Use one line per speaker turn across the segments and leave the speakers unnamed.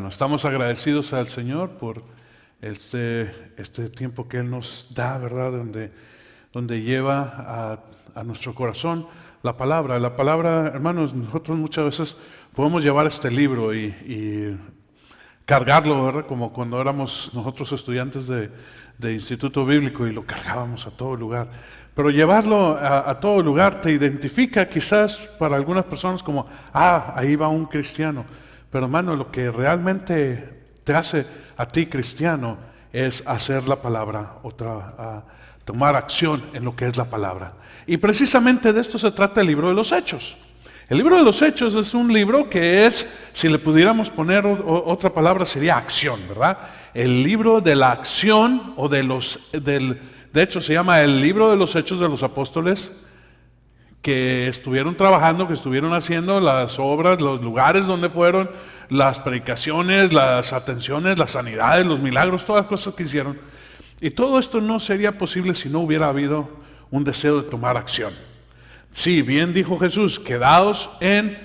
Bueno, estamos agradecidos al Señor por este tiempo que Él nos da, ¿verdad? Donde lleva a nuestro corazón la palabra. La palabra, hermanos, nosotros muchas veces podemos llevar este libro y cargarlo, ¿verdad? Como cuando éramos nosotros estudiantes de instituto bíblico y lo cargábamos a todo lugar. Pero llevarlo a todo lugar te identifica quizás para algunas personas como, ahí va un cristiano. Pero hermano, lo que realmente te hace a ti cristiano es hacer la palabra, tomar acción en lo que es la palabra. Y precisamente de esto se trata el libro de los Hechos. El libro de los Hechos es un libro que es, si le pudiéramos poner otra palabra, sería acción, ¿verdad? El libro de la acción o de hecho se llama el libro de los Hechos de los Apóstoles, que estuvieron trabajando, que estuvieron haciendo las obras, los lugares donde fueron, las predicaciones, las atenciones, las sanidades, los milagros, todas las cosas que hicieron. Y todo esto no sería posible si no hubiera habido un deseo de tomar acción. Sí, bien dijo Jesús, quedaos en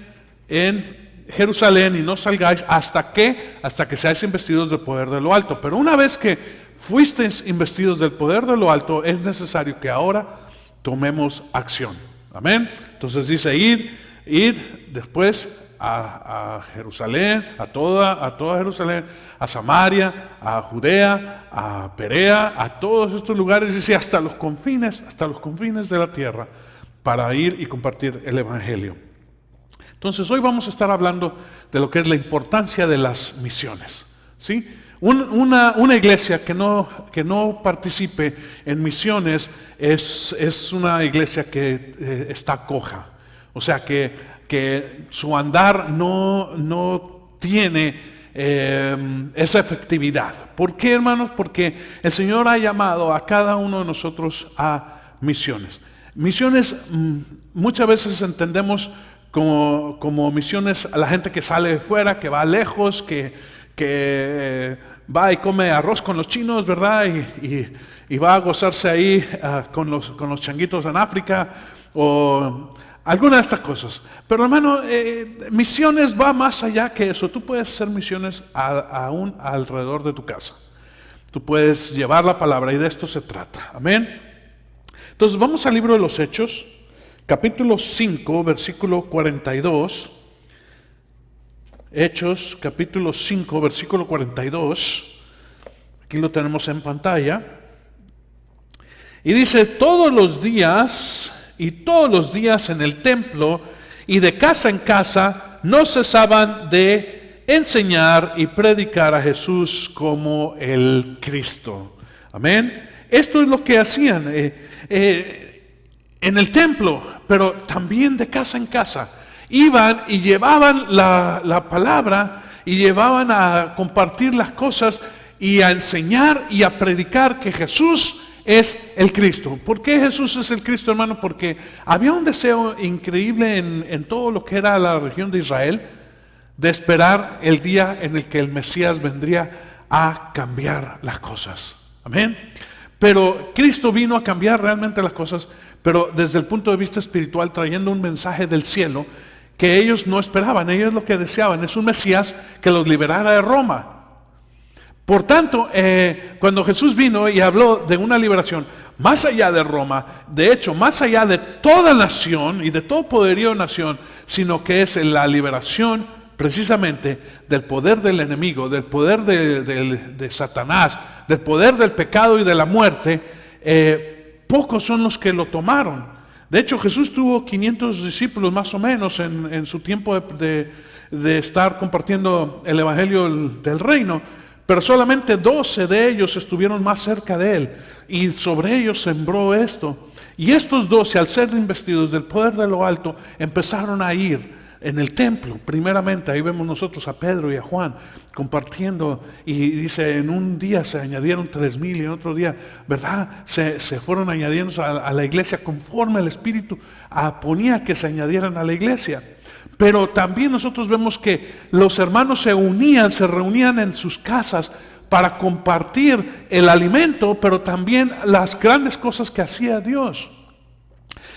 Jerusalén y no salgáis hasta que seáis investidos del poder de lo alto. Pero una vez que fuisteis investidos del poder de lo alto, es necesario que ahora tomemos acción. Amén. Entonces dice ir después a Jerusalén, a toda Jerusalén, a Samaria, a Judea, a Perea, a todos estos lugares, dice hasta los confines de la tierra, para ir y compartir el evangelio. Entonces hoy vamos a estar hablando de lo que es la importancia de las misiones, ¿sí? Una iglesia que no participe en misiones es una iglesia que está coja, o sea que su andar no tiene esa efectividad. ¿Por qué, hermanos? Porque el Señor ha llamado a cada uno de nosotros a misiones. Misiones muchas veces entendemos como misiones a la gente que sale de fuera, que va lejos, que va y come arroz con los chinos, ¿verdad? Y va a gozarse ahí con los changuitos en África o alguna de estas cosas. Pero hermano, misiones va más allá que eso. Tú puedes hacer misiones aún alrededor de tu casa. Tú puedes llevar la palabra y de esto se trata. Amén. Entonces vamos al libro de los Hechos, capítulo 5, versículo 42. Hechos, capítulo 5, versículo 42. Aquí lo tenemos en pantalla. Y dice, todos los días en el templo y de casa en casa no cesaban de enseñar y predicar a Jesús como el Cristo. Amén. Esto es lo que hacían en el templo, pero también de casa en casa. Iban y llevaban la palabra y llevaban a compartir las cosas y a enseñar y a predicar que Jesús es el Cristo. ¿Por qué Jesús es el Cristo, hermano? Porque había un deseo increíble en todo lo que era la región de Israel de esperar el día en el que el Mesías vendría a cambiar las cosas. Amén. Pero Cristo vino a cambiar realmente las cosas, pero desde el punto de vista espiritual, trayendo un mensaje del cielo que ellos no esperaban. Ellos lo que deseaban es un Mesías que los liberara de Roma. Por tanto, cuando Jesús vino y habló de una liberación más allá de Roma, de hecho, más allá de toda nación y de todo poderío de nación, sino que es la liberación precisamente del poder del enemigo, del poder de Satanás, del poder del pecado y de la muerte, pocos son los que lo tomaron. De hecho, Jesús tuvo 500 discípulos más o menos en su tiempo de estar compartiendo el evangelio del reino, pero solamente 12 de ellos estuvieron más cerca de él y sobre ellos sembró esto. Y estos 12, al ser investidos del poder de lo alto, empezaron a ir en el templo. Primeramente, ahí vemos nosotros a Pedro y a Juan compartiendo, y dice, en un día se añadieron 3,000 y en otro día, ¿verdad? Se fueron añadiendo a la iglesia conforme el Espíritu ponía que se añadieran a la iglesia. Pero también nosotros vemos que los hermanos se reunían en sus casas para compartir el alimento, pero también las grandes cosas que hacía Dios,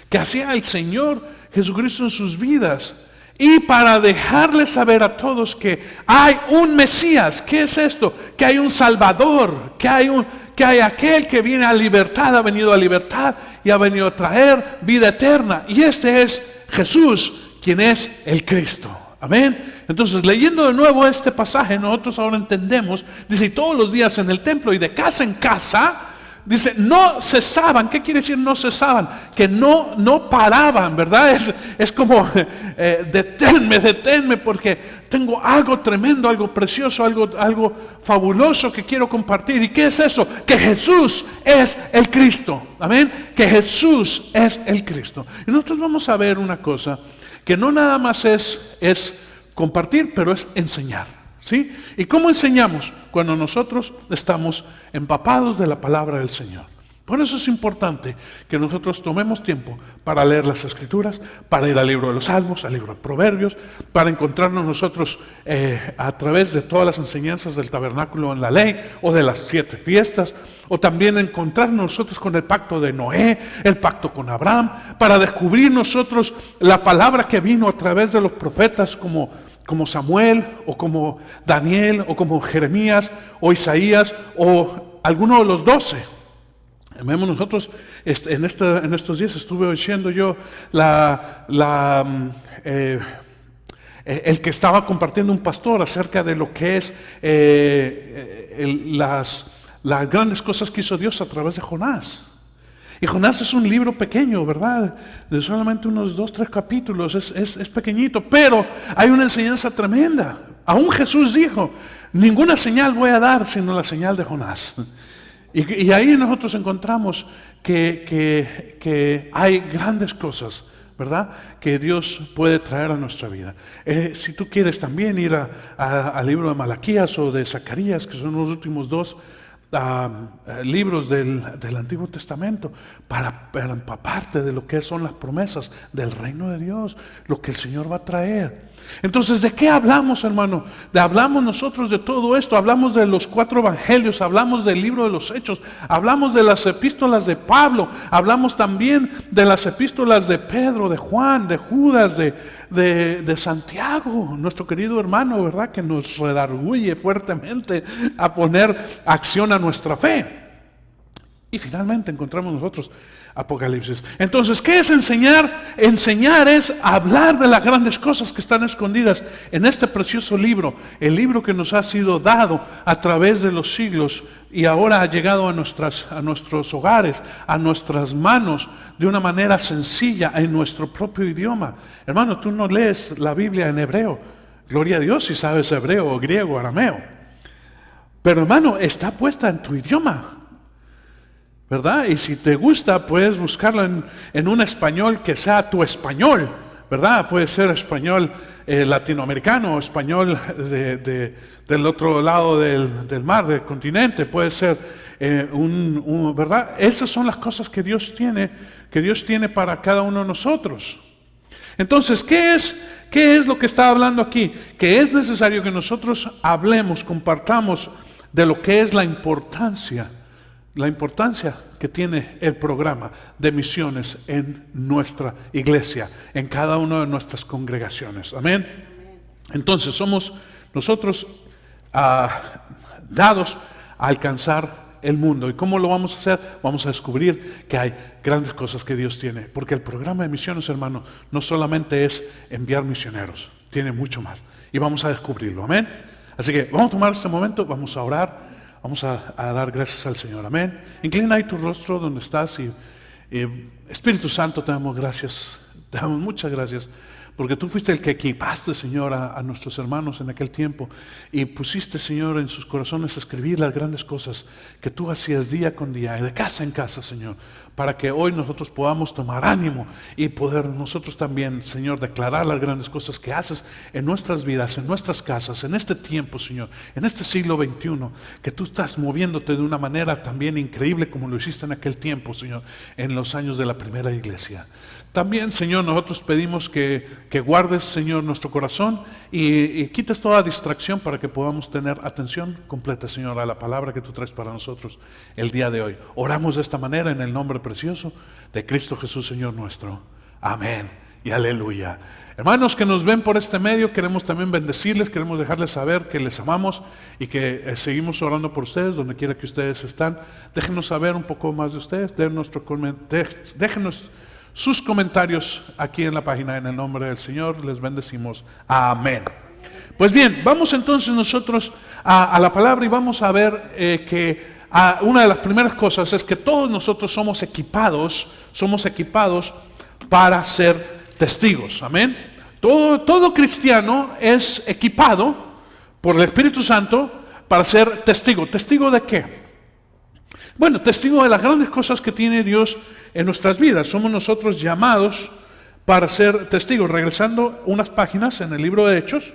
que hacía el Señor Jesucristo en sus vidas. y para dejarles saber a todos que hay un Mesías. ¿Qué es esto? Que hay un Salvador, que hay aquel que viene a libertad, ha venido a libertad y ha venido a traer vida eterna. Y este es Jesús, quien es el Cristo. Amén. Entonces, leyendo de nuevo este pasaje, nosotros ahora entendemos, dice, y todos los días en el templo y de casa en casa, dice, no cesaban. ¿Qué quiere decir no cesaban? Que no paraban, ¿verdad? Es como, deténme, porque tengo algo tremendo, algo precioso, algo fabuloso que quiero compartir. ¿Y qué es eso? Que Jesús es el Cristo. Amén. Que Jesús es el Cristo. Y nosotros vamos a ver una cosa, que no nada más es compartir, pero es enseñar. ¿Sí? ¿Y cómo enseñamos? Cuando nosotros estamos empapados de la palabra del Señor. Por eso es importante que nosotros tomemos tiempo para leer las Escrituras, para ir al libro de los Salmos, al libro de Proverbios, para encontrarnos nosotros a través de todas las enseñanzas del tabernáculo en la ley, o de las 7 fiestas, o también encontrarnos nosotros con el pacto de Noé, el pacto con Abraham, para descubrir nosotros la palabra que vino a través de los profetas como Samuel, o como Daniel, o como Jeremías, o Isaías, o alguno de los 12. Vemos nosotros, en estos días estuve oyendo yo el que estaba compartiendo un pastor acerca de lo que es las grandes cosas que hizo Dios a través de Jonás. Y Jonás es un libro pequeño, ¿verdad? De solamente unos 2-3 capítulos, es pequeñito, pero hay una enseñanza tremenda. Aún Jesús dijo, ninguna señal voy a dar sino la señal de Jonás. Y ahí nosotros encontramos que hay grandes cosas, ¿verdad?, que Dios puede traer a nuestra vida. Si tú quieres también ir al libro de Malaquías o de Zacarías, que son los últimos 2 libros del Antiguo Testamento, para empaparte de lo que son las promesas del reino de Dios, lo que el Señor va a traer. Entonces, ¿de qué hablamos, hermano? Hablamos nosotros de todo esto. Hablamos de los 4 evangelios, hablamos del libro de los Hechos, hablamos de las epístolas de Pablo, hablamos también de las epístolas de Pedro, de Juan, de Judas, de Santiago, nuestro querido hermano, ¿verdad?, que nos redarguye fuertemente a poner acción a nuestra fe. Y finalmente encontramos nosotros Apocalipsis. Entonces, ¿qué es enseñar? Enseñar es hablar de las grandes cosas que están escondidas en este precioso libro, el libro que nos ha sido dado a través de los siglos y ahora ha llegado a nuestros hogares, a nuestras manos, de una manera sencilla en nuestro propio idioma. Hermano, tú no lees la Biblia en hebreo. Gloria a Dios si sabes hebreo o griego o arameo. Pero, hermano, está puesta en tu idioma, ¿verdad? Y si te gusta, puedes buscarlo en un español que sea tu español, ¿verdad? Puede ser español latinoamericano, español del otro lado del mar, del continente, puede ser ¿verdad? Esas son las cosas que Dios tiene para cada uno de nosotros. Entonces, ¿qué es lo que está hablando aquí? Que es necesario que nosotros hablemos, compartamos de lo que es la importancia que tiene el programa de misiones en nuestra iglesia, en cada una de nuestras congregaciones. Amén. Entonces somos nosotros dados a alcanzar el mundo. ¿Y cómo lo vamos a hacer? Vamos a descubrir que hay grandes cosas que Dios tiene, porque el programa de misiones, hermano, no solamente es enviar misioneros, tiene mucho más, y vamos a descubrirlo. Amén. Así que vamos a tomar este momento, vamos a orar, vamos a dar gracias al Señor. Amén. Inclina ahí tu rostro donde estás y Espíritu Santo, te damos gracias, te damos muchas gracias, porque tú fuiste el que equipaste, Señor, a nuestros hermanos en aquel tiempo y pusiste, Señor, en sus corazones a escribir las grandes cosas que tú hacías día con día y de casa en casa, Señor, para que hoy nosotros podamos tomar ánimo y poder nosotros también, Señor, declarar las grandes cosas que haces en nuestras vidas, en nuestras casas, en este tiempo, Señor, en este siglo XXI, que tú estás moviéndote de una manera también increíble como lo hiciste en aquel tiempo, Señor, en los años de la primera iglesia. También, Señor, nosotros pedimos que guardes, Señor, nuestro corazón y quites toda distracción para que podamos tener atención completa, Señor, a la palabra que tú traes para nosotros el día de hoy. Oramos de esta manera en el nombre precioso de Cristo Jesús, Señor nuestro. Amén y aleluya. Hermanos que nos ven por este medio, queremos también bendecirles, queremos dejarles saber que les amamos y que seguimos orando por ustedes donde quiera que ustedes están. Déjenos saber un poco más de ustedes, déjenos sus comentarios aquí en la página. En el nombre del Señor les bendecimos. Amén. Pues bien, vamos entonces nosotros a la palabra y vamos a ver que una de las primeras cosas es que todos nosotros somos equipados para ser testigos. Amén. Todo cristiano es equipado por el Espíritu Santo para ser testigo. ¿Testigo de qué? Bueno, testigo de las grandes cosas que tiene Dios en nuestras vidas. Somos nosotros llamados para ser testigos. Regresando unas páginas en el libro de Hechos,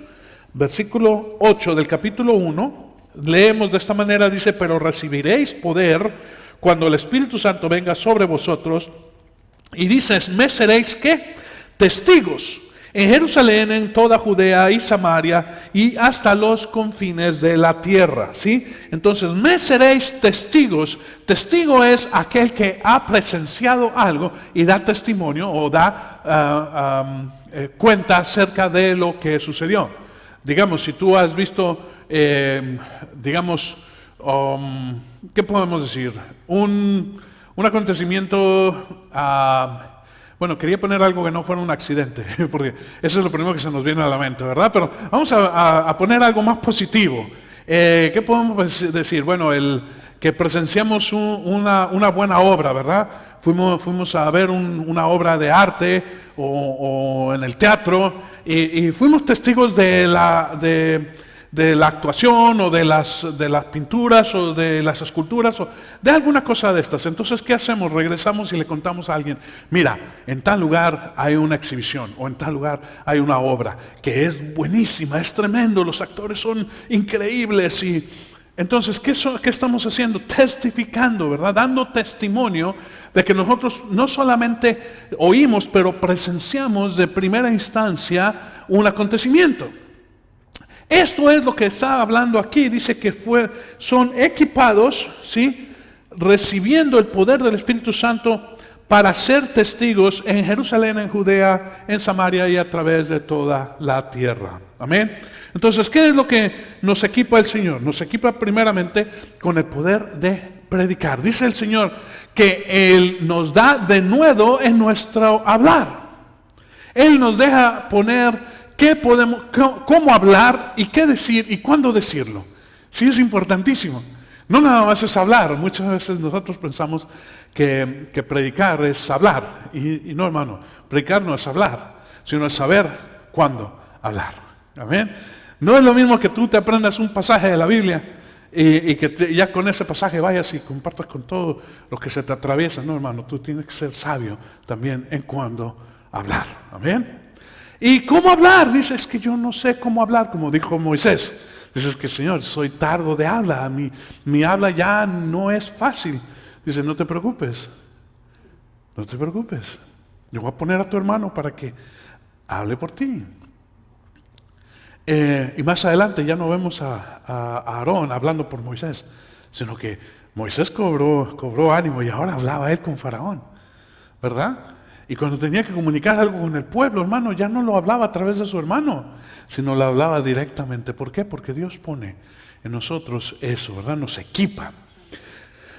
versículo 8 del capítulo 1, leemos de esta manera, dice: pero recibiréis poder cuando el Espíritu Santo venga sobre vosotros, y dices, me seréis, ¿qué? Testigos en Jerusalén, en toda Judea y Samaria y hasta los confines de la tierra. ¿Sí? Entonces, me seréis testigos. Testigo es aquel que ha presenciado algo y da testimonio o da cuenta acerca de lo que sucedió. Digamos, si tú has visto, ¿qué podemos decir? Un acontecimiento. Bueno, quería poner algo que no fuera un accidente, porque eso es lo primero que se nos viene a la mente, ¿verdad? Pero vamos a poner algo más positivo. ¿Qué podemos decir? Bueno, que presenciamos una buena obra, ¿verdad? Fuimos a ver una obra de arte o en el teatro y fuimos testigos de la actuación o de las pinturas o de las esculturas o de alguna cosa de estas. Entonces, ¿qué hacemos? Regresamos y le contamos a alguien: mira, en tal lugar hay una exhibición o en tal lugar hay una obra que es buenísima, es tremendo, los actores son increíbles. Y entonces, ¿qué estamos haciendo? Testificando, ¿verdad? Dando testimonio de que nosotros no solamente oímos, pero presenciamos de primera instancia un acontecimiento. Esto es lo que está hablando aquí. Dice que son equipados, ¿sí?, recibiendo el poder del Espíritu Santo para ser testigos en Jerusalén, en Judea, en Samaria y a través de toda la tierra. Amén. Entonces, ¿qué es lo que nos equipa el Señor? Nos equipa primeramente con el poder de predicar. Dice el Señor que Él nos da de nuevo en nuestro hablar. Él nos deja poner cómo hablar y qué decir y cuándo decirlo. Sí, es importantísimo. No nada más es hablar. Muchas veces nosotros pensamos que predicar es hablar. Y no, hermano, predicar no es hablar, sino es saber cuándo hablar. Amén. No es lo mismo que tú te aprendas un pasaje de la Biblia y que ya con ese pasaje vayas y compartas con todo lo que se te atraviesa. No, hermano, tú tienes que ser sabio también en cuándo hablar. Amén. ¿Y cómo hablar? Dice, es que yo no sé cómo hablar, como dijo Moisés. Dice, es que Señor, soy tardo de habla, mi habla ya no es fácil. Dice, no te preocupes, no te preocupes. Yo voy a poner a tu hermano para que hable por ti. Y más adelante ya no vemos a Aarón hablando por Moisés, sino que Moisés cobró ánimo y ahora hablaba él con Faraón, ¿verdad? Y cuando tenía que comunicar algo con el pueblo, hermano, ya no lo hablaba a través de su hermano, sino lo hablaba directamente. ¿Por qué? Porque Dios pone en nosotros eso, ¿verdad? Nos equipa.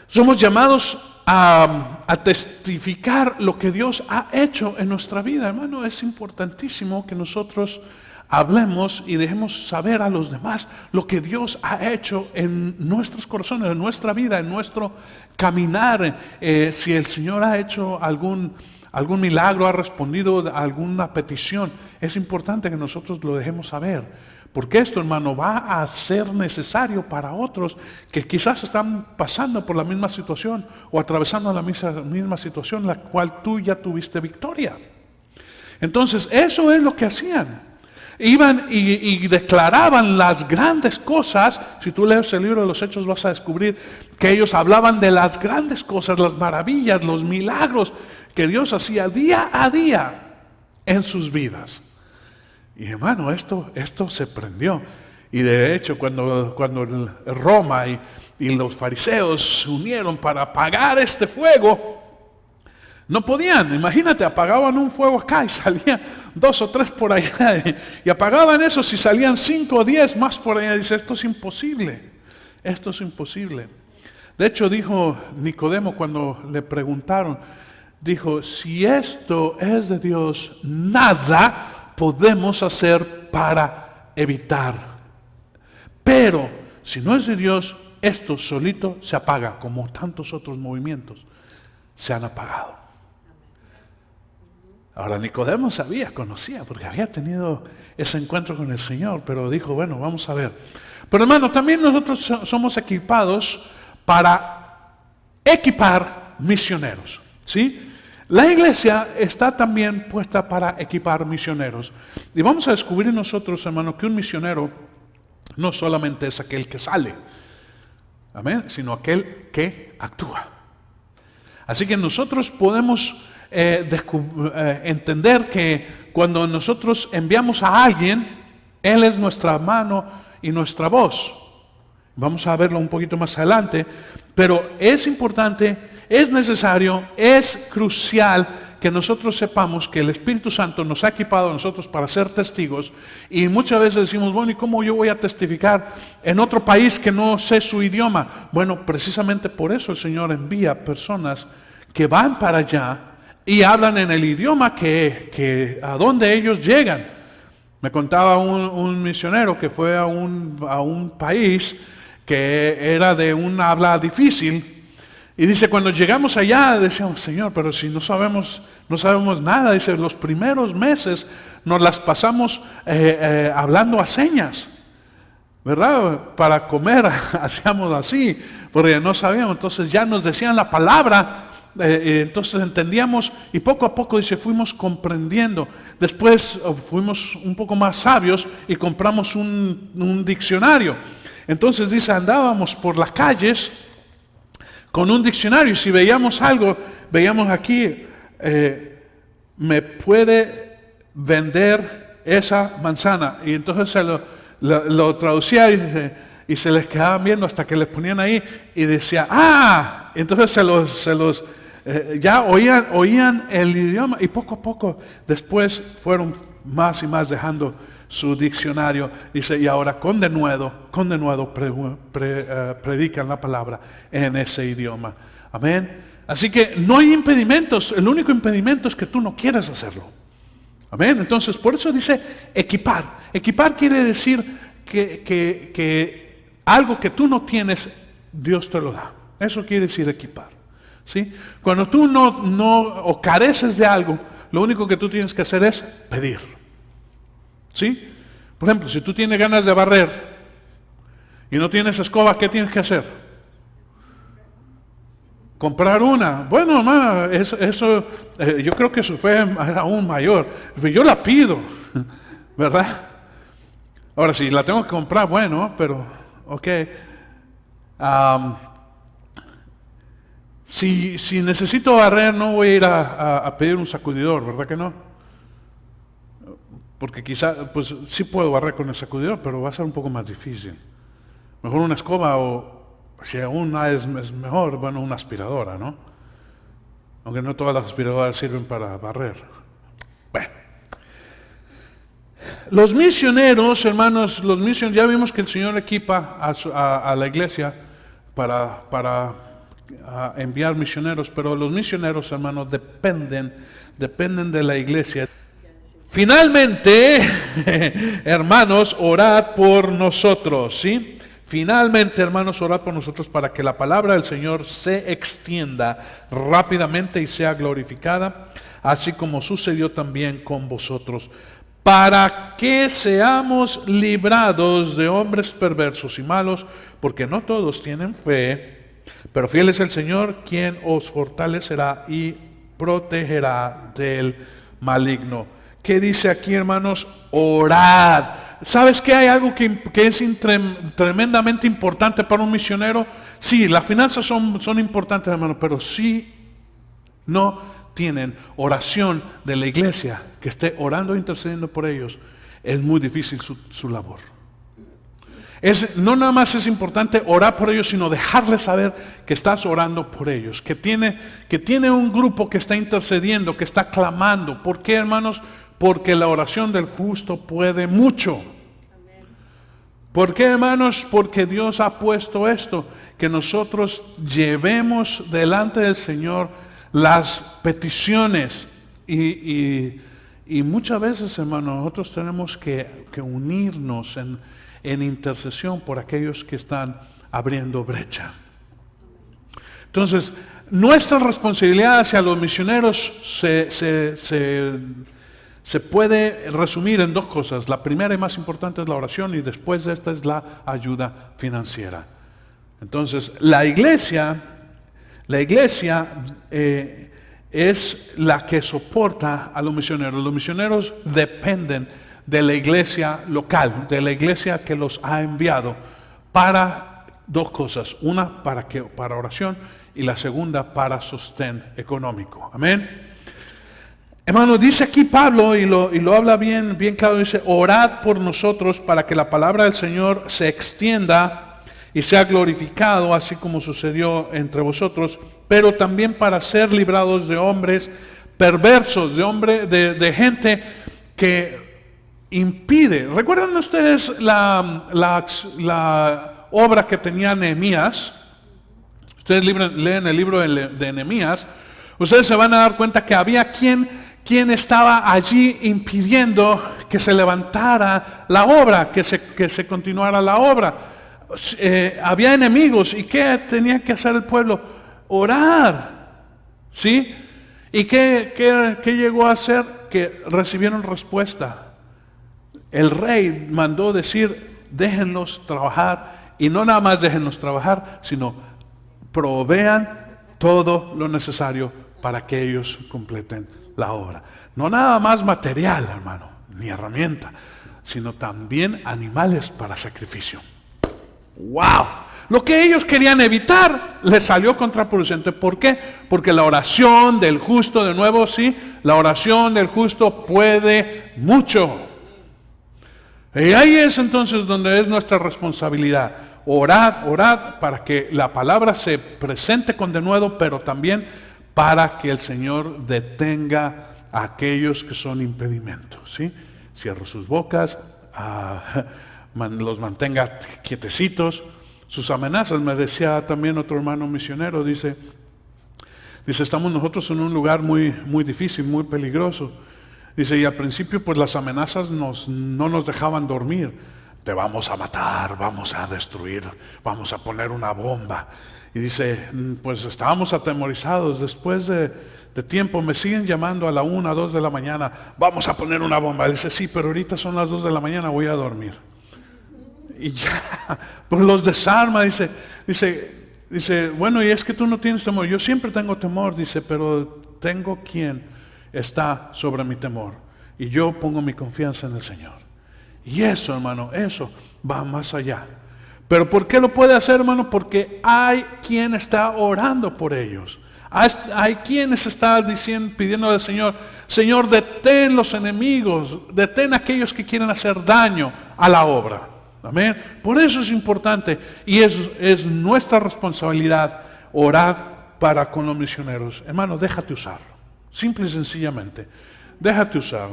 Somos llamados a testificar lo que Dios ha hecho en nuestra vida, hermano. Es importantísimo que nosotros hablemos y dejemos saber a los demás lo que Dios ha hecho en nuestros corazones, en nuestra vida, en nuestro caminar. Si el Señor ha hecho algún milagro, ha respondido a alguna petición, es importante que nosotros lo dejemos saber. Porque esto, hermano, va a ser necesario para otros que quizás están pasando por la misma situación o atravesando la misma situación en la cual tú ya tuviste victoria. Entonces, eso es lo que hacían. Iban y declaraban las grandes cosas. Si tú lees el libro de los Hechos vas a descubrir que ellos hablaban de las grandes cosas, las maravillas, los milagros que Dios hacía día a día en sus vidas. Y hermano, esto se prendió. Y de hecho, cuando Roma y los fariseos se unieron para apagar este fuego, No podían, imagínate, apagaban un fuego acá y salían 2 o 3 por allá, y apagaban eso, si salían 5 o 10 más por allá. Dice, esto es imposible, esto es imposible. De hecho, dijo Nicodemo cuando le preguntaron, dijo, si esto es de Dios, nada podemos hacer para evitar. Pero si no es de Dios, esto solito se apaga, como tantos otros movimientos se han apagado. Ahora Nicodemo sabía, conocía, porque había tenido ese encuentro con el Señor, pero dijo, bueno, vamos a ver. Pero hermano, también nosotros somos equipados para equipar misioneros, ¿sí? La iglesia está también puesta para equipar misioneros. Y vamos a descubrir nosotros, hermano, que un misionero no solamente es aquel que sale, amén, sino aquel que actúa. Así que nosotros podemos entender que cuando nosotros enviamos a alguien, Él es nuestra mano y nuestra voz. Vamos a verlo un poquito más adelante, pero es importante, es necesario, es crucial que nosotros sepamos que el Espíritu Santo nos ha equipado a nosotros para ser testigos. Y muchas veces decimos, bueno, ¿y cómo yo voy a testificar en otro país que no sé su idioma? Bueno, precisamente por eso el Señor envía personas que van para allá y hablan en el idioma que a donde ellos llegan. Me contaba un misionero que fue a un país que era de un habla difícil, y dice, cuando llegamos allá, decíamos, Señor, pero si no sabemos nada, dice, los primeros meses nos las pasamos hablando a señas, ¿verdad? Para comer hacíamos así, porque no sabíamos, entonces ya nos decían la palabra, entonces entendíamos, y poco a poco, dice, fuimos comprendiendo. Después fuimos un poco más sabios y compramos un diccionario. Entonces dice, andábamos por las calles con un diccionario, y si veíamos algo, veíamos aquí, ¿me puede vender esa manzana? Y entonces se lo traducía y se les quedaban viendo hasta que les ponían ahí y decía, ¡ah! Entonces ya oían el idioma, y poco a poco después fueron más y más dejando su diccionario. Dice, y ahora con denuedo predican la palabra en ese idioma. Amén. Así que no hay impedimentos, el único impedimento es que tú no quieras hacerlo. Amén. Entonces, por eso dice equipar. Equipar quiere decir que algo que tú no tienes, Dios te lo da. Eso quiere decir equipar. ¿Sí? Cuando tú o careces de algo, lo único que tú tienes que hacer es pedir. ¿Sí? Por ejemplo, si tú tienes ganas de barrer y no tienes escoba, ¿qué tienes que hacer? Comprar una. Bueno, hermano, eso yo creo que eso fue aún mayor. Yo la pido, ¿verdad? Ahora, si la tengo que comprar, bueno, pero, ok. Si necesito barrer, no voy a ir a pedir un sacudidor, ¿verdad que no? Porque quizá, pues sí puedo barrer con el sacudidor, pero va a ser un poco más difícil. Mejor una escoba, o si aún es mejor, bueno, una aspiradora, ¿no? Aunque no todas las aspiradoras sirven para barrer. Bueno. Los misioneros, hermanos, ya vimos que el Señor equipa a la iglesia para enviar misioneros, pero los misioneros, hermanos, dependen de la iglesia. Finalmente, hermanos, orad por nosotros, ¿sí? Finalmente, hermanos, orad por nosotros para que la palabra del Señor se extienda rápidamente y sea glorificada, así como sucedió también con vosotros, para que seamos librados de hombres perversos y malos, porque no todos tienen fe, pero fiel es el Señor, quien os fortalecerá y protegerá del maligno. ¿Qué dice aquí, hermanos? Orad. ¿Sabes que hay algo que es tremendamente importante para un misionero? Sí, las finanzas son importantes, hermanos, pero si no tienen oración de la iglesia que esté orando e intercediendo por ellos, es muy difícil su labor. No nada más es importante orar por ellos, sino dejarles saber que estás orando por ellos, que tiene un grupo que está intercediendo, que está clamando. ¿Por qué, hermanos? Porque la oración del justo puede mucho. ¿Por qué, hermanos? Porque Dios ha puesto esto, que nosotros llevemos delante del Señor las peticiones y muchas veces, hermanos, nosotros tenemos que unirnos en intercesión por aquellos que están abriendo brecha. Entonces, nuestra responsabilidad hacia los misioneros se puede resumir en dos cosas. La primera y más importante es la oración, y después de esta es la ayuda financiera. Entonces, la iglesia es la que soporta a los misioneros. Los misioneros dependen de la iglesia local, de la iglesia que los ha enviado para dos cosas. Una, para oración, y la segunda, para sostén económico. Amén. Hermano, dice aquí Pablo, y lo habla bien claro, dice: orad por nosotros para que la palabra del Señor se extienda y sea glorificado, así como sucedió entre vosotros, pero también para ser librados de hombres perversos, de gente que impide. ¿Recuerdan ustedes la obra que tenía Nehemías? Ustedes leen el libro de Nehemías, ustedes se van a dar cuenta que había quien estaba allí impidiendo que se levantara la obra, que se continuara la obra. Había enemigos, y ¿qué tenía que hacer el pueblo? Orar, ¿sí? ¿Y qué llegó a hacer? Que recibieron respuesta. El rey mandó decir: déjenlos trabajar, y no nada más déjenlos trabajar, sino provean todo lo necesario para que ellos completen la obra. No nada más material, hermano, ni herramienta, sino también animales para sacrificio. ¡Wow! Lo que ellos querían evitar les salió contraproducente. ¿Por qué? Porque la oración del justo, de nuevo, sí, la oración del justo puede mucho. Y ahí es entonces donde es nuestra responsabilidad. Orad para que la palabra se presente con denuedo, pero también para que el Señor detenga a aquellos que son impedimentos, ¿sí? Cierre sus bocas, los mantenga quietecitos. Sus amenazas, me decía también otro hermano misionero, dice, estamos nosotros en un lugar muy, muy difícil, muy peligroso. Dice, y al principio pues las amenazas no nos dejaban dormir. Te vamos a matar, vamos a destruir, vamos a poner una bomba. Y dice, pues estábamos atemorizados. Después de tiempo me siguen llamando a la 1, 2 de la mañana, vamos a poner una bomba. Dice, sí, pero ahorita son las 2 de la mañana, voy a dormir. Y ya, pues los desarma. Dice, bueno, y es que tú no tienes temor. Yo siempre tengo temor, dice, pero tengo quien está sobre mi temor, y yo pongo mi confianza en el Señor. Y eso, hermano, eso va más allá. ¿Pero por qué lo puede hacer, hermano? Porque hay quien está orando por ellos. Hay quienes están pidiendo al Señor: Señor, detén los enemigos, detén a aquellos que quieren hacer daño a la obra. Amén. Por eso es importante, y es nuestra responsabilidad orar para con los misioneros. Hermano, déjate usar. Simple y sencillamente, déjate usar.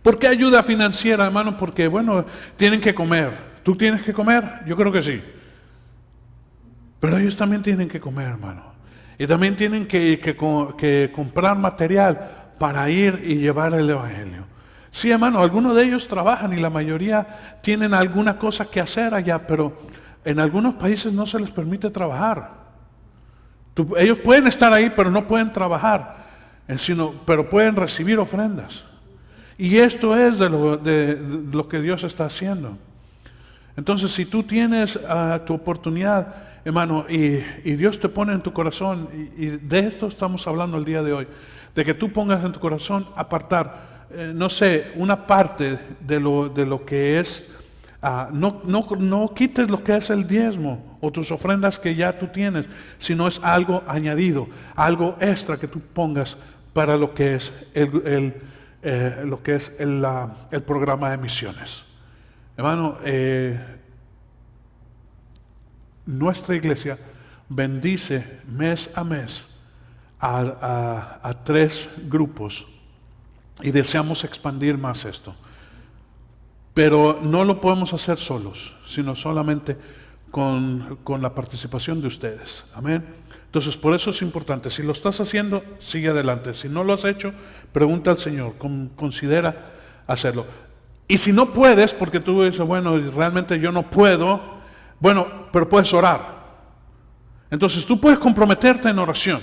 ¿Por qué ayuda financiera, hermano? Porque, bueno, tienen que comer. ¿Tú tienes que comer? Yo creo que sí. Pero ellos también tienen que comer, hermano. Y también tienen que comprar material para ir y llevar el evangelio. Sí, hermano, algunos de ellos trabajan y la mayoría tienen alguna cosa que hacer allá, pero en algunos países no se les permite trabajar. Ellos pueden estar ahí, pero no pueden trabajar, pero pueden recibir ofrendas. Y esto es de lo que Dios está haciendo. Entonces, si tú tienes tu oportunidad, hermano, y Dios te pone en tu corazón, y de esto estamos hablando el día de hoy, de que tú pongas en tu corazón apartar, no sé, una parte de lo que es, no quites lo que es el diezmo o tus ofrendas que ya tú tienes, sino es algo añadido, algo extra que tú pongas para lo que es el programa de misiones. Hermano, nuestra iglesia bendice mes a mes a 3 grupos y deseamos expandir más esto. Pero no lo podemos hacer solos, sino solamente con la participación de ustedes. Amén. Entonces, por eso es importante. Si lo estás haciendo, sigue adelante. Si no lo has hecho, pregunta al Señor. Considera hacerlo. Y si no puedes, porque tú dices, bueno, realmente yo no puedo, bueno, pero puedes orar. Entonces, tú puedes comprometerte en oración.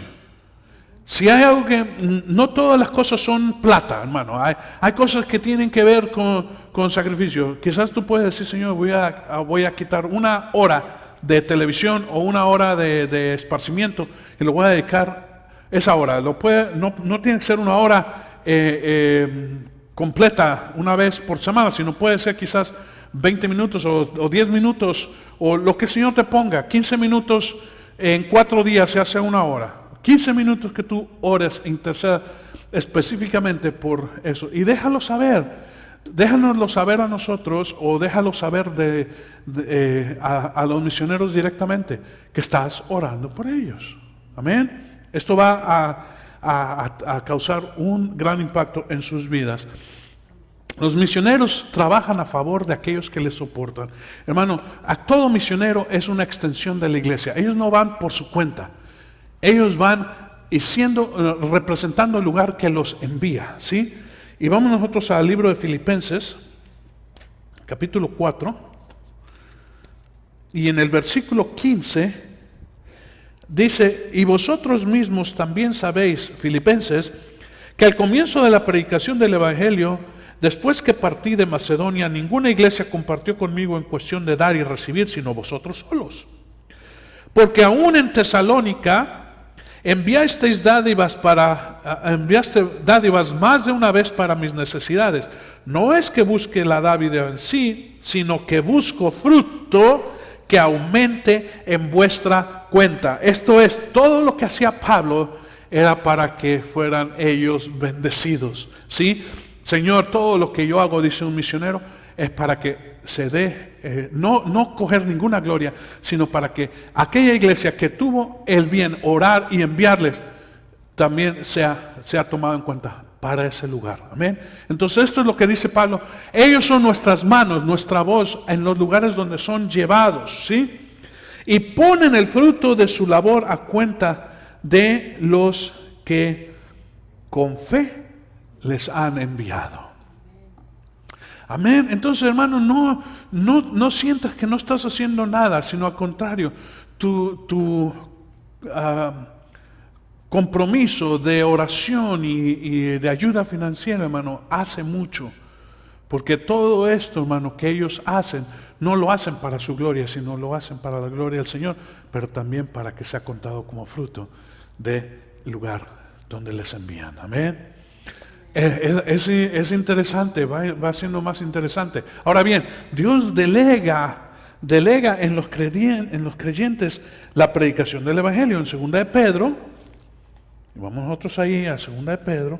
Si hay algo que, no todas las cosas son plata, hermano. Hay cosas que tienen que ver con sacrificio. Quizás tú puedes decir, Señor, voy a quitar 1 hora de televisión o 1 hora de esparcimiento y lo voy a dedicar esa hora. No tiene que ser 1 hora completa una vez por semana, sino puede ser quizás 20 minutos o 10 minutos o lo que el Señor te ponga. 15 minutos en 4 días se hace 1 hora. 15 minutos que tú ores e intercedas específicamente por eso. Y déjalo saber. Déjanoslo saber a nosotros o déjalo saber a los misioneros directamente que estás orando por ellos. Amén. Esto va a causar un gran impacto en sus vidas. Los misioneros trabajan a favor de aquellos que les soportan. Hermano, a todo misionero es una extensión de la iglesia. Ellos no van por su cuenta. Ellos van representando el lugar que los envía, ¿sí? Y vamos nosotros al libro de Filipenses, capítulo 4, y en el versículo 15 dice: y vosotros mismos también sabéis, Filipenses, que al comienzo de la predicación del Evangelio, después que partí de Macedonia, ninguna iglesia compartió conmigo en cuestión de dar y recibir, sino vosotros solos. Porque aún en Tesalónica enviaste dádivas más de una vez para mis necesidades. No es que busque la dádiva en sí, sino que busco fruto que aumente en vuestra cuenta. Esto es, todo lo que hacía Pablo era para que fueran ellos bendecidos, ¿sí? Señor, todo lo que yo hago, dice un misionero, es para que se dé, no coger ninguna gloria, sino para que aquella iglesia que tuvo el bien orar y enviarles, también sea tomado en cuenta para ese lugar. Amén. Entonces esto es lo que dice Pablo. Ellos son nuestras manos, nuestra voz en los lugares donde son llevados, ¿sí? Y ponen el fruto de su labor a cuenta de los que con fe les han enviado. Amén. Entonces, hermano, no sientas que no estás haciendo nada, sino al contrario, tu compromiso de oración y de ayuda financiera, hermano, hace mucho. Porque todo esto, hermano, que ellos hacen, no lo hacen para su gloria, sino lo hacen para la gloria del Señor, pero también para que sea contado como fruto del lugar donde les envían. Amén. Es interesante, va siendo más interesante. Ahora bien, Dios delega en los creyentes la predicación del Evangelio. En 2 de Pedro, y vamos nosotros ahí a 2 de Pedro,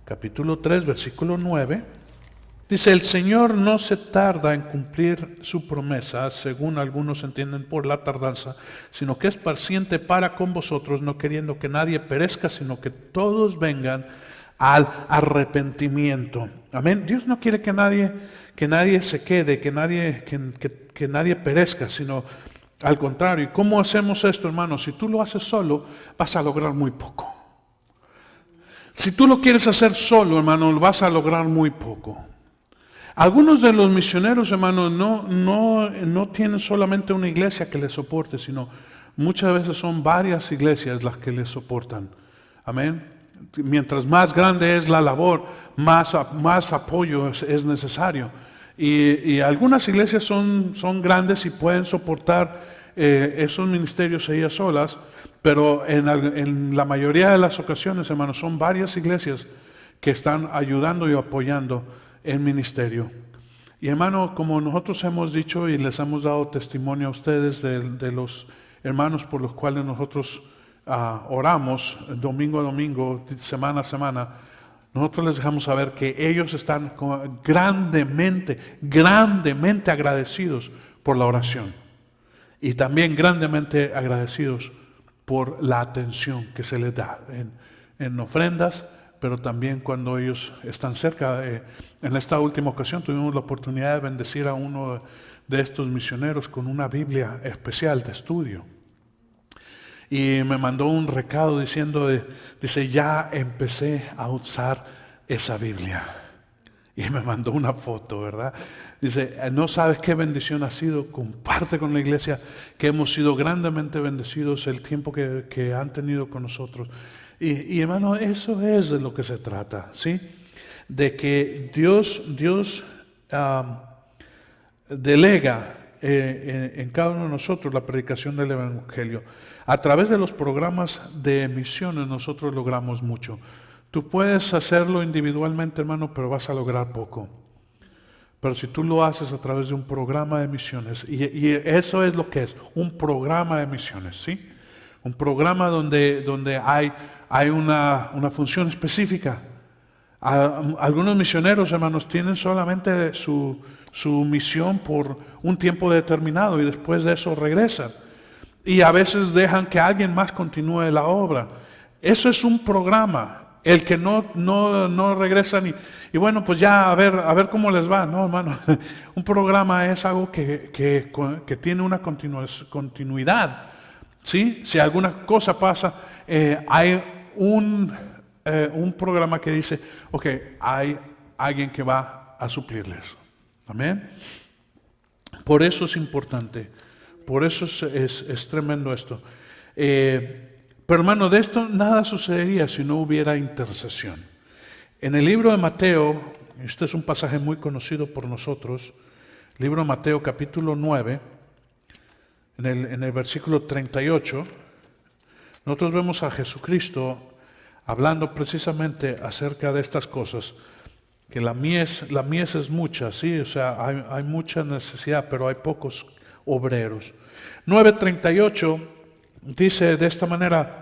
capítulo 3, versículo 9, dice: el Señor no se tarda en cumplir su promesa, según algunos entienden por la tardanza, sino que es paciente para con vosotros, no queriendo que nadie perezca, sino que todos vengan al arrepentimiento. Amén. Dios no quiere que nadie se quede, que nadie perezca, sino al contrario. ¿Y cómo hacemos esto, hermano? Si tú lo haces solo, vas a lograr muy poco. Si tú lo quieres hacer solo, hermano, vas a lograr muy poco. Algunos de los misioneros, hermano, no tienen solamente una iglesia que les soporte, sino muchas veces son varias iglesias las que les soportan. Amén. Mientras más grande es la labor, más apoyo es necesario. Y algunas iglesias son grandes y pueden soportar esos ministerios ellas solas, pero en la mayoría de las ocasiones, hermanos, son varias iglesias que están ayudando y apoyando el ministerio. Y hermano, como nosotros hemos dicho y les hemos dado testimonio a ustedes de los hermanos por los cuales nosotros oramos domingo a domingo, semana a semana, nosotros les dejamos saber que ellos están grandemente agradecidos por la oración. y también grandemente agradecidos por la atención que se les da en ofrendas, pero también cuando ellos están cerca. En esta última ocasión tuvimos la oportunidad de bendecir a uno de estos misioneros con una Biblia especial de estudio. Y me mandó un recado diciendo, dice, ya empecé a usar esa Biblia. Y me mandó una foto, ¿verdad? Dice, no sabes qué bendición ha sido, comparte con la iglesia que hemos sido grandemente bendecidos el tiempo que han tenido con nosotros. Y hermano, eso es de lo que se trata, ¿sí? De que Dios delega en cada uno de nosotros la predicación del Evangelio. A través de los programas de misiones nosotros logramos mucho. Tú puedes hacerlo individualmente, hermano, pero vas a lograr poco. Pero si tú lo haces a través de un programa de misiones, y eso es lo que es, un programa de misiones, ¿sí? Un programa donde hay una función específica. Algunos misioneros, hermanos, tienen solamente su misión por un tiempo determinado y después de eso regresan. Y a veces dejan que alguien más continúe la obra. Eso es un programa. El que no regresan y bueno, pues ya a ver cómo les va. No, hermano, un programa es algo que tiene una continuidad, ¿sí? Si alguna cosa pasa, hay un programa que dice, ok, hay alguien que va a suplirles. Amén. Por eso es importante, por eso es tremendo esto. Pero hermano, de esto nada sucedería si no hubiera intercesión. En el libro de Mateo, este es un pasaje muy conocido por nosotros, libro de Mateo capítulo 9, en el versículo 38, nosotros vemos a Jesucristo hablando precisamente acerca de estas cosas, que la mies es mucha, sí, o sea, hay mucha necesidad, pero hay pocos obreros. 9:38 dice de esta manera,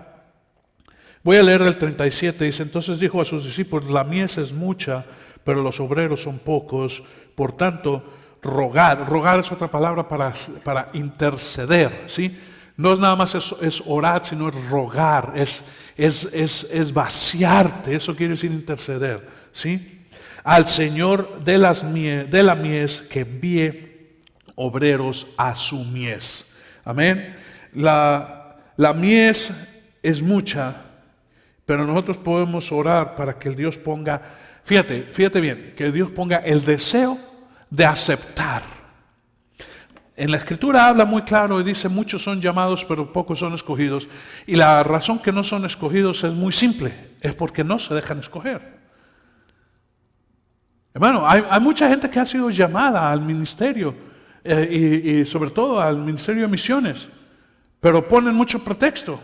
voy a leer el 37, dice, entonces dijo a sus discípulos, la mies es mucha, pero los obreros son pocos, por tanto, rogar es otra palabra para interceder, ¿sí? No es nada más es orar, sino es rogar, es vaciarte, eso quiere decir interceder, ¿sí? Al Señor de la mies que envíe obreros a su mies. Amén. La mies es mucha, pero nosotros podemos orar para que el Dios ponga, fíjate bien, que Dios ponga el deseo de aceptar. En la Escritura habla muy claro y dice, muchos son llamados, pero pocos son escogidos. Y la razón que no son escogidos es muy simple, es porque no se dejan escoger. Hermano, hay mucha gente que ha sido llamada al ministerio y sobre todo al ministerio de misiones, pero ponen mucho pretexto.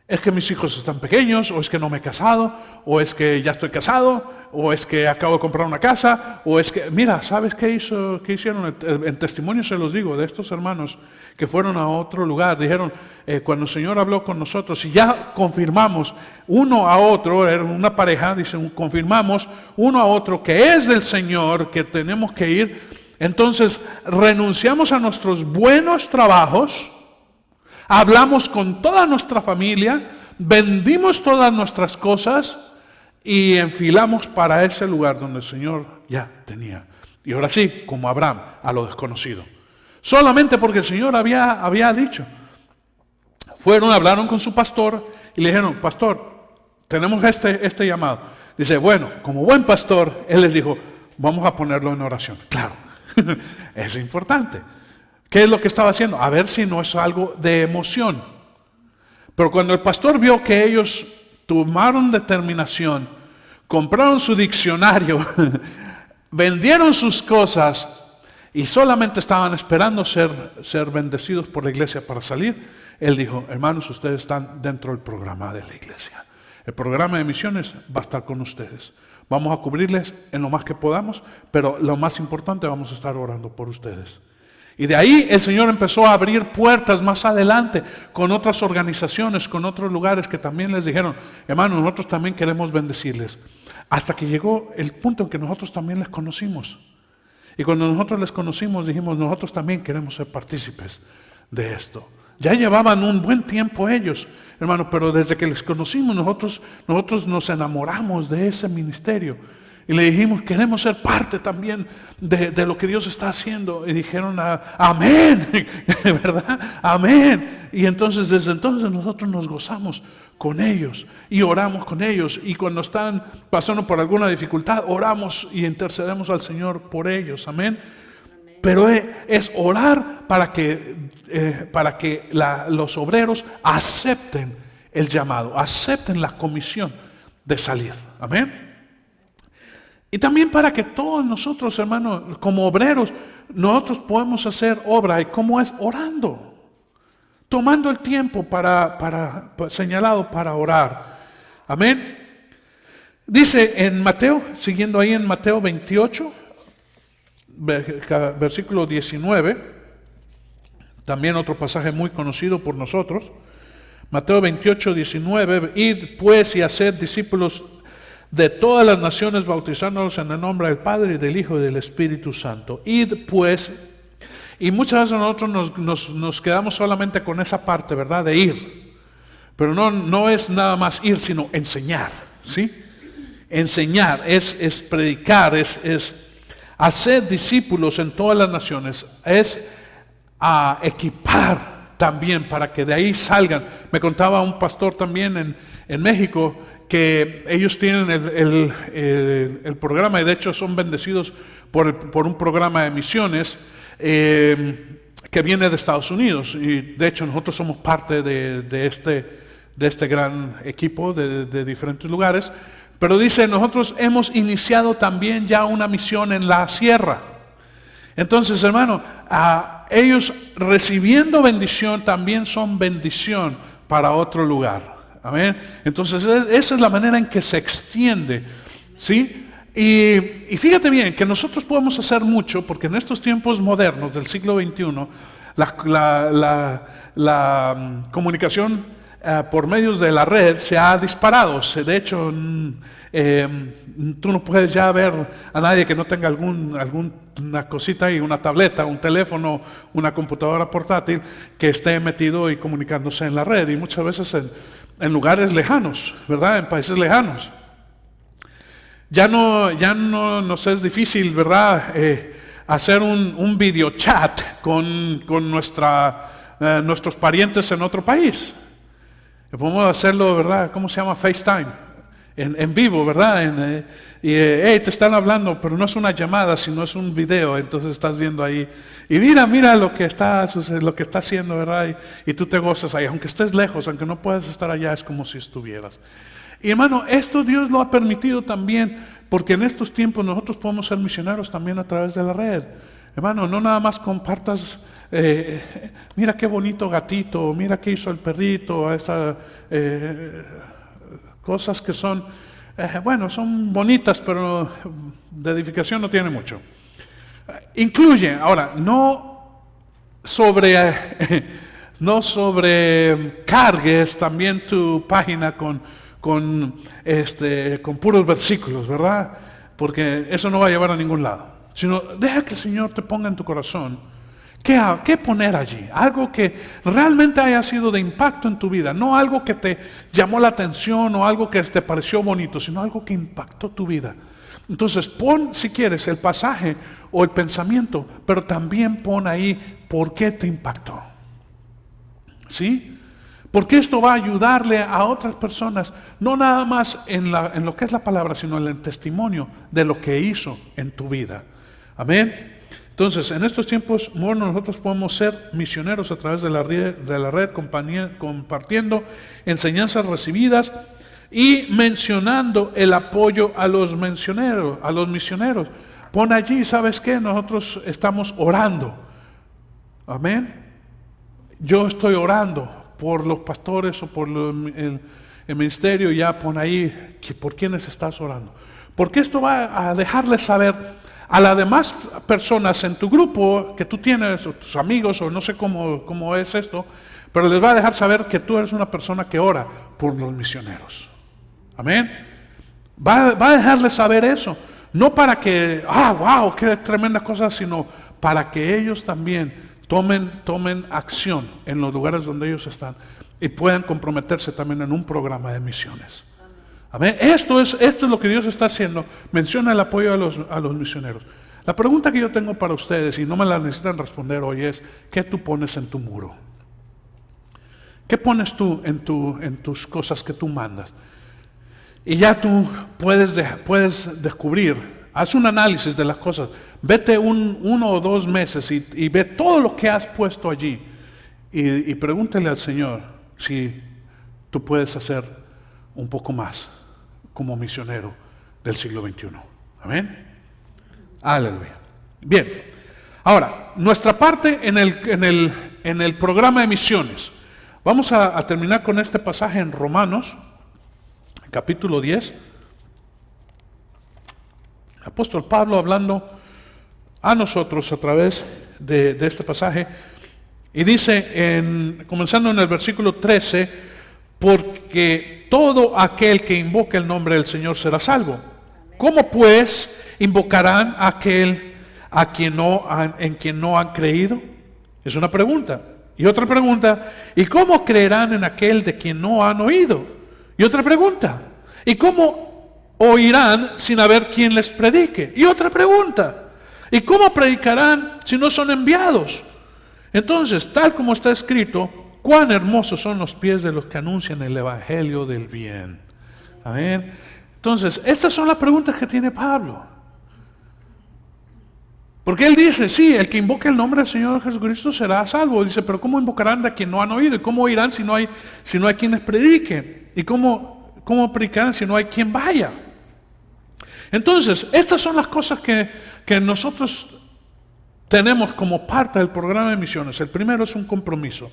Es que mis hijos están pequeños, o es que no me he casado, o es que ya estoy casado, o es que acabo de comprar una casa, o es que, mira, ¿sabes qué hicieron? En testimonio se los digo, de estos hermanos que fueron a otro lugar, dijeron, cuando el Señor habló con nosotros, y ya confirmamos uno a otro, era una pareja, dicen, confirmamos uno a otro que es del Señor, que tenemos que ir, entonces renunciamos a nuestros buenos trabajos, hablamos con toda nuestra familia, vendimos todas nuestras cosas y enfilamos para ese lugar donde el Señor ya tenía. Y ahora sí, como Abraham, a lo desconocido. Solamente porque el Señor había dicho. Hablaron con su pastor y le dijeron, pastor, tenemos este llamado. Dice, bueno, como buen pastor, él les dijo, vamos a ponerlo en oración. Claro, es importante. ¿Qué es lo que estaba haciendo? A ver si no es algo de emoción. Pero cuando el pastor vio que ellos tomaron determinación, compraron su diccionario, vendieron sus cosas y solamente estaban esperando ser bendecidos por la iglesia para salir, él dijo, hermanos, ustedes están dentro del programa de la iglesia. El programa de misiones va a estar con ustedes. Vamos a cubrirles en lo más que podamos, pero lo más importante, vamos a estar orando por ustedes. Y de ahí el Señor empezó a abrir puertas más adelante con otras organizaciones, con otros lugares que también les dijeron, hermanos, nosotros también queremos bendecirles. Hasta que llegó el punto en que nosotros también les conocimos. Y cuando nosotros les conocimos, dijimos, nosotros también queremos ser partícipes de esto. Ya llevaban un buen tiempo ellos, hermano, pero desde que les conocimos nosotros nos enamoramos de ese ministerio. Y le dijimos, queremos ser parte también de lo que Dios está haciendo. Y dijeron, amén, ¿verdad? Amén. Y entonces, desde entonces nosotros nos gozamos con ellos y oramos con ellos. Y cuando están pasando por alguna dificultad, oramos y intercedemos al Señor por ellos. Amén. Pero es orar para que los obreros acepten el llamado, acepten la comisión de salir. Amén. Y también para que todos nosotros, hermanos, como obreros, nosotros podemos hacer obra. ¿Y cómo es? Orando. Tomando el tiempo señalado para orar. Amén. Dice en Mateo, siguiendo ahí en Mateo 28, versículo 19, también otro pasaje muy conocido por nosotros. Mateo 28, 19, id pues y haced discípulos de todas las naciones, bautizándolos en el nombre del Padre, y del Hijo y del Espíritu Santo. Id pues, y muchas veces nosotros nos quedamos solamente con esa parte, ¿verdad? De ir. Pero no es nada más ir, sino enseñar, ¿sí? Enseñar, es predicar, es hacer discípulos en todas las naciones, es equipar también para que de ahí salgan. Me contaba un pastor también en México, que ellos tienen el programa, y de hecho son bendecidos por un programa de misiones que viene de Estados Unidos, y de hecho nosotros somos parte de este gran equipo de diferentes lugares. Pero dice, nosotros hemos iniciado también ya una misión en la sierra. Entonces, hermano, ellos recibiendo bendición también son bendición para otro lugar. Amén. Entonces esa es la manera en que se extiende, ¿sí? Y fíjate bien que nosotros podemos hacer mucho, porque en estos tiempos modernos del siglo XXI la comunicación por medios de la red se ha disparado. De hecho, tú no puedes ya ver a nadie que no tenga alguna cosita ahí, una tableta, un teléfono, una computadora portátil, que esté metido y comunicándose en la red, y muchas veces en lugares lejanos, ¿verdad? En países lejanos. Ya no nos es difícil, ¿verdad? Hacer un video chat con nuestros parientes en otro país. Podemos hacerlo, ¿verdad? ¿Cómo se llama? FaceTime. En vivo, ¿verdad? Te están hablando, pero no es una llamada, sino es un video. Entonces estás viendo ahí, y mira lo que está haciendo, ¿verdad? Y tú te gozas ahí, aunque estés lejos, aunque no puedas estar allá, es como si estuvieras. Y hermano, esto Dios lo ha permitido también, porque en estos tiempos nosotros podemos ser misioneros también a través de la red. Hermano, no nada más compartas, mira qué bonito gatito, mira qué hizo el perrito, cosas que son, son bonitas, pero de edificación no tiene mucho. Incluye, ahora, no sobrecargues también tu página con puros versículos, ¿verdad? Porque eso no va a llevar a ningún lado. Sino deja que el Señor te ponga en tu corazón ¿qué poner allí? Algo que realmente haya sido de impacto en tu vida, no algo que te llamó la atención o algo que te pareció bonito, sino algo que impactó tu vida. Entonces pon, si quieres, el pasaje o el pensamiento, pero también pon ahí por qué te impactó. ¿Sí? Porque esto va a ayudarle a otras personas, no nada más en lo que es la palabra, sino en el testimonio de lo que hizo en tu vida. Amén. Entonces, en estos tiempos nosotros podemos ser misioneros a través de la red, compartiendo enseñanzas recibidas y mencionando el apoyo a los misioneros. Pon allí, ¿sabes qué? Nosotros estamos orando. Amén. Yo estoy orando por los pastores o por el ministerio. Ya pon ahí por quiénes estás orando. Porque esto va a dejarles saber a las demás personas en tu grupo que tú tienes, o tus amigos, o no sé cómo es esto, pero les va a dejar saber que tú eres una persona que ora por los misioneros. Amén. Va a dejarles saber eso. No para que, wow, qué tremenda cosa, sino para que ellos también tomen acción en los lugares donde ellos están y puedan comprometerse también en un programa de misiones. Amén. Esto es lo que Dios está haciendo. Menciona el apoyo a los misioneros. La pregunta que yo tengo para ustedes, y no me la necesitan responder hoy, es: ¿qué tú pones en tu muro? ¿Qué pones tú en tus cosas que tú mandas? Y ya tú puedes descubrir, haz un análisis de las cosas, vete 1 o 2 meses y ve todo lo que has puesto allí y pregúntale al Señor si tú puedes hacer un poco más como misionero del siglo XXI. Amén. Aleluya. Bien, ahora, nuestra parte en el programa de misiones. Vamos a terminar con este pasaje en Romanos, capítulo 10. Apóstol Pablo hablando a nosotros a través de este pasaje, y dice, comenzando en el versículo 13, porque todo aquel que invoque el nombre del Señor será salvo. ¿Cómo pues invocarán a aquel en quien no han creído? Es una pregunta. Y otra pregunta: ¿y cómo creerán en aquel de quien no han oído? Y otra pregunta: ¿y cómo oirán sin haber quien les predique? Y otra pregunta: ¿y cómo predicarán si no son enviados? Entonces, tal como está escrito, cuán hermosos son los pies de los que anuncian el evangelio del bien. Amén. Entonces, estas son las preguntas que tiene Pablo. Porque él dice, sí, el que invoque el nombre del Señor Jesucristo será salvo. Dice, pero ¿cómo invocarán a quien no han oído? ¿Y cómo oirán si no hay quienes prediquen? ¿Y cómo predicarán si no hay quien vaya? Entonces, estas son las cosas que nosotros tenemos como parte del programa de misiones. El primero es un compromiso.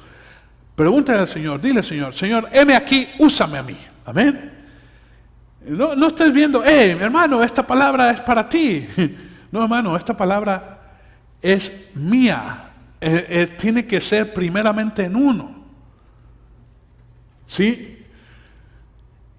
Pregúntale al Señor, dile: Señor, heme aquí, úsame a mí. Amén. No estés viendo, mi hermano, esta palabra es para ti. No, hermano, esta palabra es mía. Tiene que ser primeramente en uno. ¿Sí?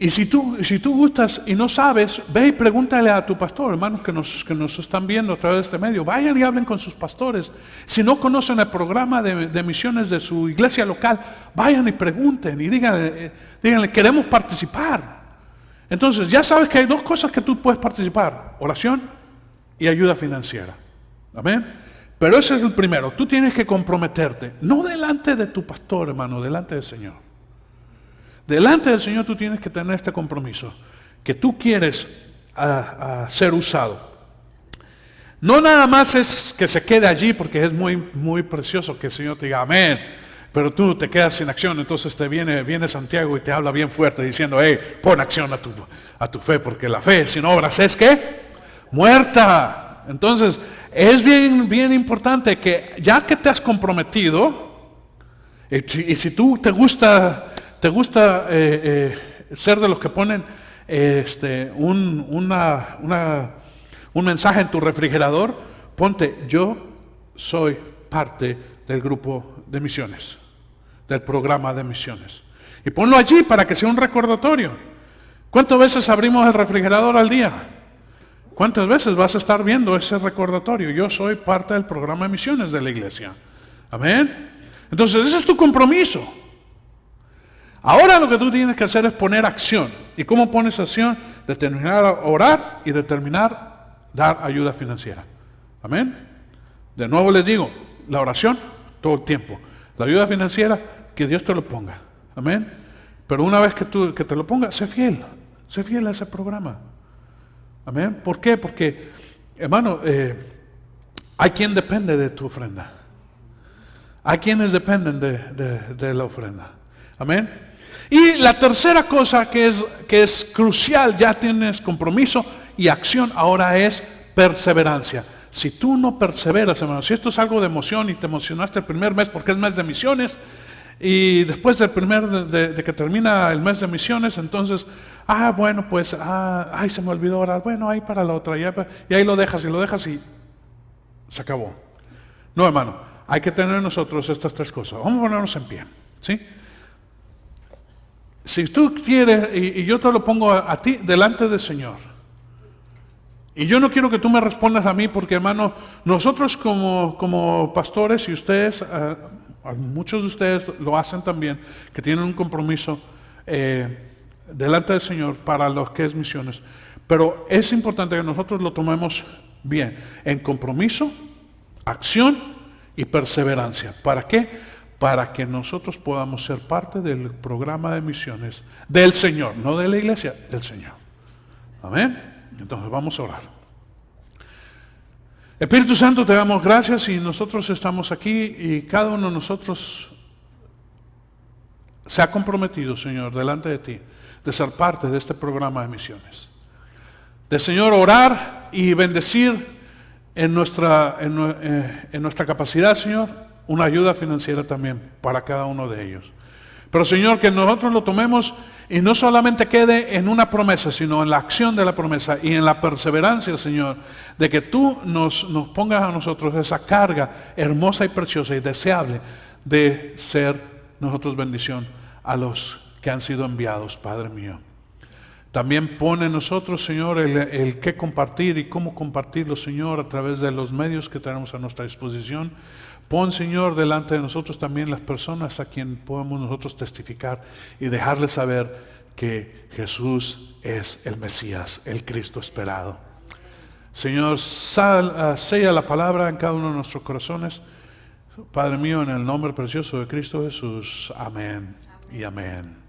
Y si tú gustas y no sabes, ve y pregúntale a tu pastor, hermanos que nos están viendo a través de este medio. Vayan y hablen con sus pastores. Si no conocen el programa de misiones de su iglesia local, vayan y pregunten y díganle, queremos participar. Entonces, ya sabes que hay 2 cosas que tú puedes participar: oración y ayuda financiera. Amén. Pero ese es el primero. Tú tienes que comprometerte, no delante de tu pastor, hermano, delante del Señor. Delante del Señor tú tienes que tener este compromiso, que tú quieres ser usado. No nada más es que se quede allí, porque es muy, muy precioso que el Señor te diga amén, pero tú te quedas sin acción. Entonces viene Santiago y te habla bien fuerte diciendo: pon acción a tu fe, porque la fe sin obras es ¿qué? Muerta. Entonces es bien, bien importante que ya que te has comprometido, y si tú te gusta ser de los que ponen un mensaje en tu refrigerador, ponte: yo soy parte del grupo de misiones, del programa de misiones, y ponlo allí para que sea un recordatorio. ¿Cuántas veces abrimos el refrigerador al día? ¿Cuántas veces vas a estar viendo ese recordatorio? Yo soy parte del programa de misiones de la iglesia. Amén. Entonces ese es tu compromiso. Ahora lo que tú tienes que hacer es poner acción. ¿Y cómo pones acción? Determinar a orar y determinar dar ayuda financiera. Amén. De nuevo les digo, la oración todo el tiempo. La ayuda financiera, que Dios te lo ponga. Amén. Pero una vez que te lo ponga, sé fiel a ese programa. Amén. ¿Por qué? Porque, hermano, hay quien depende de tu ofrenda. Hay quienes dependen de la ofrenda. Amén. Y la tercera cosa que es crucial, ya tienes compromiso y acción, ahora es perseverancia. Si tú no perseveras, hermano, si esto es algo de emoción y te emocionaste el primer mes porque es mes de misiones, y después del de que termina el mes de misiones, entonces, bueno, pues, se me olvidó orar, bueno, ahí para la otra, y ahí lo dejas y se acabó. No, hermano, hay que tener nosotros estas 3 cosas. Vamos a ponernos en pie, ¿sí? Si tú quieres, y yo te lo pongo a ti delante del Señor, Y yo no quiero que tú me respondas a mí porque, hermano, nosotros como pastores y ustedes, muchos de ustedes lo hacen también, que tienen un compromiso delante del Señor para lo que es misiones. Pero es importante que nosotros lo tomemos bien, en compromiso, acción y perseverancia. ¿Para qué? Para que nosotros podamos ser parte del programa de misiones del Señor, no de la iglesia, del Señor. Amén. Entonces vamos a orar. Espíritu Santo, te damos gracias y nosotros estamos aquí y cada uno de nosotros se ha comprometido, Señor, delante de ti, de ser parte de este programa de misiones. De, Señor, orar y bendecir en nuestra capacidad, Señor, una ayuda financiera también para cada uno de ellos. Pero, Señor, que nosotros lo tomemos y no solamente quede en una promesa, sino en la acción de la promesa y en la perseverancia, Señor, de que tú nos pongas a nosotros esa carga hermosa y preciosa y deseable de ser nosotros bendición a los que han sido enviados, Padre mío. También pone en nosotros, Señor, el qué compartir y cómo compartirlo, Señor, a través de los medios que tenemos a nuestra disposición. Pon, Señor, delante de nosotros también las personas a quien podemos nosotros testificar y dejarles saber que Jesús es el Mesías, el Cristo esperado. Señor, sella la palabra en cada uno de nuestros corazones. Padre mío, en el nombre precioso de Cristo Jesús. Amén y amén.